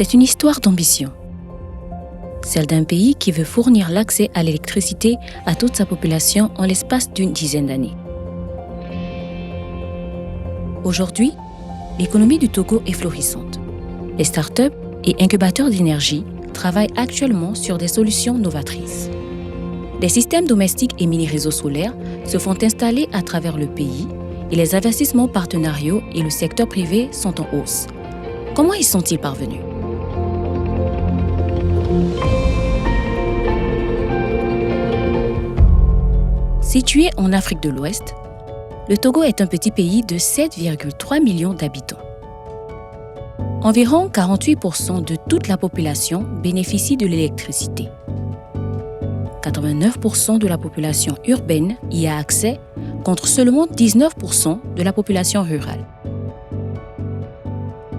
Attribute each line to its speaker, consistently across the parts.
Speaker 1: C'est une histoire d'ambition. Celle d'un pays qui veut fournir l'accès à l'électricité à toute sa population en l'espace d'une dizaine d'années. Aujourd'hui, l'économie du Togo est florissante. Les startups et incubateurs d'énergie travaillent actuellement sur des solutions novatrices. Des systèmes domestiques et mini-réseaux solaires se font installer à travers le pays et les investissements partenariaux et le secteur privé sont en hausse. Comment y sont-ils parvenus? Situé en Afrique de l'Ouest, le Togo est un petit pays de 7,3 millions d'habitants. Environ 48% de toute la population bénéficie de l'électricité. 89% de la population urbaine y a accès, contre seulement 19% de la population rurale.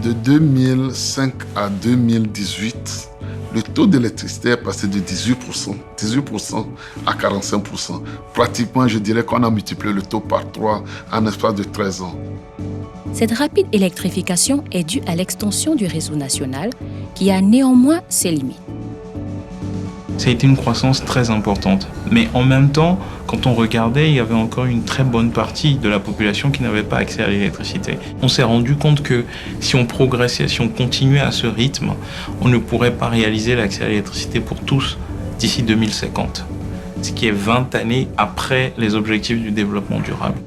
Speaker 2: De 2005 à 2018, le taux d'électricité est passé de 18% à 45%. Pratiquement, je dirais qu'on a multiplié le taux par 3 en espace de 13 ans.
Speaker 1: Cette rapide électrification est due à l'extension du réseau national qui a néanmoins ses limites.
Speaker 3: Ça a été une croissance très importante. Mais en même temps, quand on regardait, il y avait encore une très bonne partie de la population qui n'avait pas accès à l'électricité. On s'est rendu compte que si on progressait, si on continuait à ce rythme, on ne pourrait pas réaliser l'accès à l'électricité pour tous d'ici 2050, ce qui est 20 années après les objectifs du développement durable.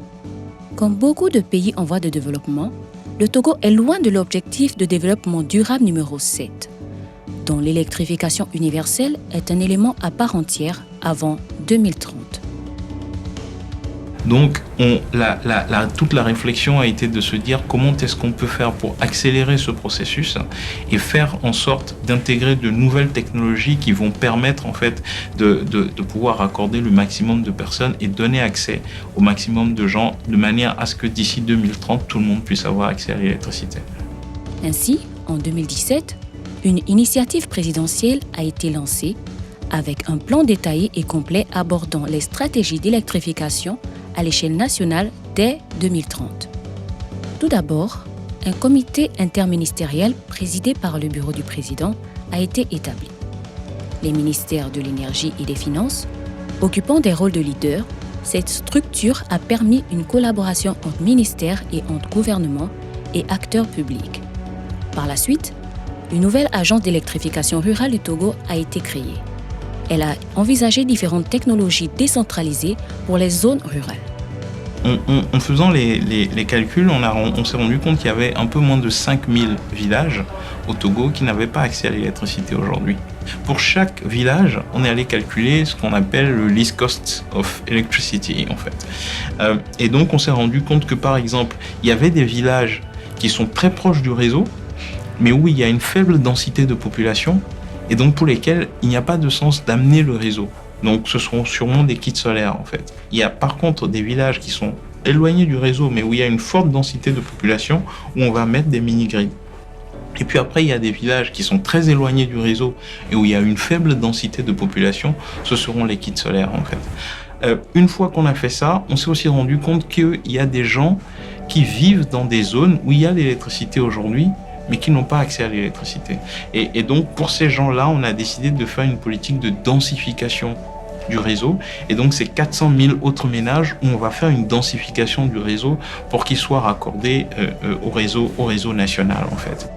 Speaker 1: Comme beaucoup de pays en voie de développement, le Togo est loin de l'objectif de développement durable numéro 7, dont l'électrification universelle est un élément à part entière avant 2030.
Speaker 3: Donc, toute la réflexion a été de se dire comment est-ce qu'on peut faire pour accélérer ce processus et faire en sorte d'intégrer de nouvelles technologies qui vont permettre en fait de pouvoir accorder le maximum de personnes et donner accès au maximum de gens de manière à ce que d'ici 2030, tout le monde puisse avoir accès à l'électricité.
Speaker 1: Ainsi, en 2017, une initiative présidentielle a été lancée avec un plan détaillé et complet abordant les stratégies d'électrification à l'échelle nationale dès 2030. Tout d'abord, un comité interministériel présidé par le bureau du président a été établi. Les ministères de l'énergie et des finances, occupant des rôles de leader, cette structure a permis une collaboration entre ministères et entre gouvernements et acteurs publics. Par la suite, une nouvelle agence d'électrification rurale du Togo a été créée. Elle a envisagé différentes technologies décentralisées pour les zones rurales.
Speaker 3: En faisant les calculs, on s'est rendu compte qu'il y avait un peu moins de 5000 villages au Togo qui n'avaient pas accès à l'électricité aujourd'hui. Pour chaque village, on est allé calculer ce qu'on appelle le least cost of electricity en fait. Et donc on s'est rendu compte que par exemple, il y avait des villages qui sont très proches du réseau, mais où il y a une faible densité de population, et donc pour lesquels il n'y a pas de sens d'amener le réseau. Donc ce seront sûrement des kits solaires en fait. Il y a par contre des villages qui sont éloignés du réseau, mais où il y a une forte densité de population, où on va mettre des mini-grids. Et puis après, il y a des villages qui sont très éloignés du réseau et où il y a une faible densité de population, ce seront les kits solaires en fait. Une fois qu'on a fait ça, on s'est aussi rendu compte qu'il y a des gens qui vivent dans des zones où il y a l'électricité aujourd'hui, mais qui n'ont pas accès à l'électricité. Et donc, pour ces gens-là, on a décidé de faire une politique de densification du réseau. Et donc, c'est 400 000 autres ménages où on va faire une densification du réseau pour qu'ils soient raccordés au réseau national, en fait.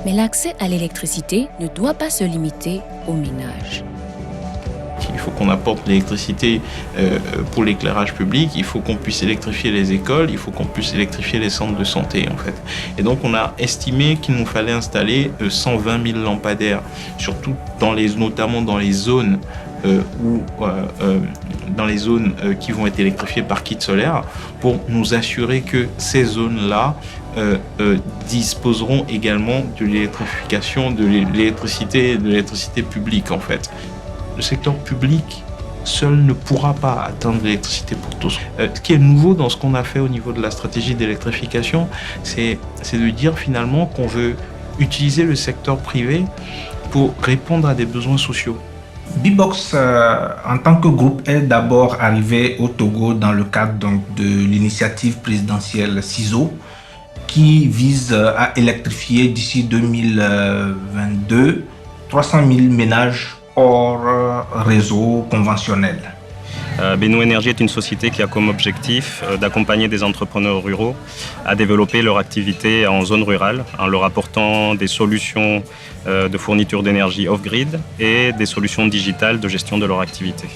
Speaker 1: Mais l'accès à l'électricité ne doit pas se limiter aux ménages.
Speaker 3: Il faut qu'on apporte l'électricité pour l'éclairage public, il faut qu'on puisse électrifier les écoles, il faut qu'on puisse électrifier les centres de santé en fait. Et donc on a estimé qu'il nous fallait installer 120 000 lampadaires, surtout notamment dans les zones qui vont être électrifiées par kit solaire, pour nous assurer que ces zones-là disposeront également de l'électrification, de l'électricité publique en fait. Le secteur public seul ne pourra pas atteindre l'électricité pour tous. Ce qui est nouveau dans ce qu'on a fait au niveau de la stratégie d'électrification, c'est de dire finalement qu'on veut utiliser le secteur privé pour répondre à des besoins sociaux.
Speaker 4: Bbox, en tant que groupe, est d'abord arrivé au Togo dans le cadre donc, de l'initiative présidentielle CISO, qui vise à électrifier d'ici 2022 300 000 ménages hors réseau conventionnel.
Speaker 5: Beno Energy est une société qui a comme objectif d'accompagner des entrepreneurs ruraux à développer leur activité en zone rurale en leur apportant des solutions de fourniture d'énergie off-grid et des solutions digitales de gestion de leur activité.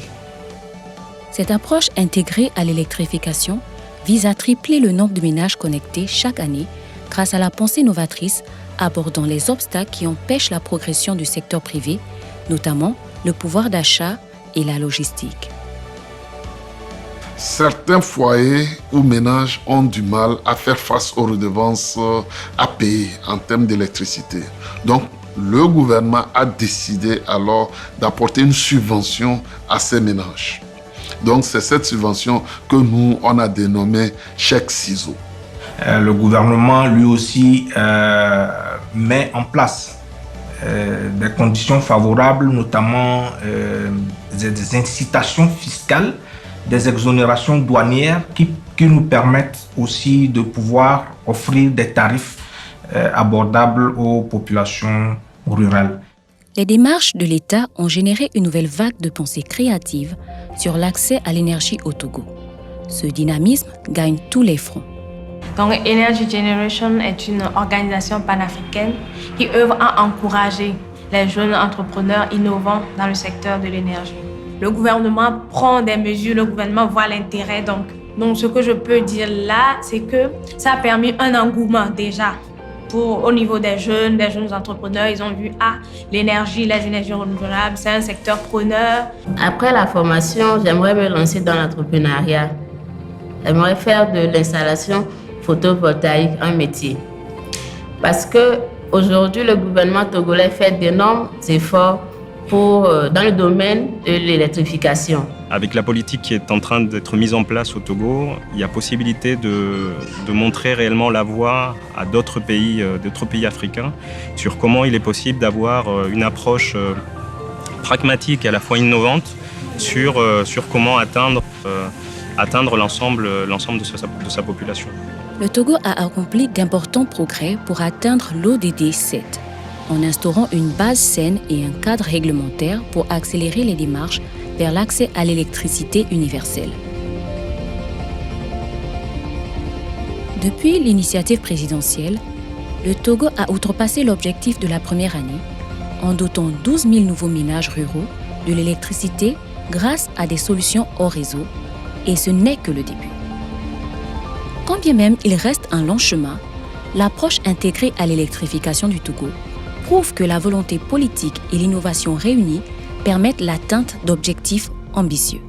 Speaker 1: Cette approche intégrée à l'électrification vise à tripler le nombre de ménages connectés chaque année grâce à la pensée novatrice abordant les obstacles qui empêchent la progression du secteur privé, notamment le pouvoir d'achat et la logistique.
Speaker 2: Certains foyers ou ménages ont du mal à faire face aux redevances à payer en termes d'électricité. Donc, le gouvernement a décidé alors d'apporter une subvention à ces ménages. Donc, c'est cette subvention que nous, on a dénommée chèque ciseaux.
Speaker 4: Le gouvernement, lui aussi, met en place des conditions favorables, notamment des incitations fiscales, des exonérations douanières qui nous permettent aussi de pouvoir offrir des tarifs abordables aux populations rurales.
Speaker 1: Les démarches de l'État ont généré une nouvelle vague de pensée créative sur l'accès à l'énergie au Togo. Ce dynamisme gagne tous les fronts.
Speaker 6: Donc, Energy Generation est une organisation panafricaine qui œuvre à encourager les jeunes entrepreneurs innovants dans le secteur de l'énergie. Le gouvernement prend des mesures, le gouvernement voit l'intérêt. Donc, ce que je peux dire là, c'est que ça a permis un engouement déjà au niveau des jeunes entrepreneurs. Ils ont vu, l'énergie, les énergies renouvelables, c'est un secteur preneur.
Speaker 7: Après la formation, j'aimerais me lancer dans l'entrepreneuriat. J'aimerais faire de l'installation photovoltaïque un métier. Parce qu'aujourd'hui, le gouvernement togolais fait d'énormes efforts dans le domaine de l'électrification.
Speaker 5: Avec la politique qui est en train d'être mise en place au Togo, il y a possibilité de montrer réellement la voie à d'autres pays africains sur comment il est possible d'avoir une approche pragmatique et à la fois innovante sur comment atteindre l'ensemble de sa population.
Speaker 1: Le Togo a accompli d'importants progrès pour atteindre l'ODD 7. En instaurant une base saine et un cadre réglementaire pour accélérer les démarches vers l'accès à l'électricité universelle. Depuis l'initiative présidentielle, le Togo a outrepassé l'objectif de la première année en dotant 12 000 nouveaux ménages ruraux de l'électricité grâce à des solutions hors réseau, et ce n'est que le début. Quand bien même il reste un long chemin, l'approche intégrée à l'électrification du Togo prouve que la volonté politique et l'innovation réunies permettent l'atteinte d'objectifs ambitieux.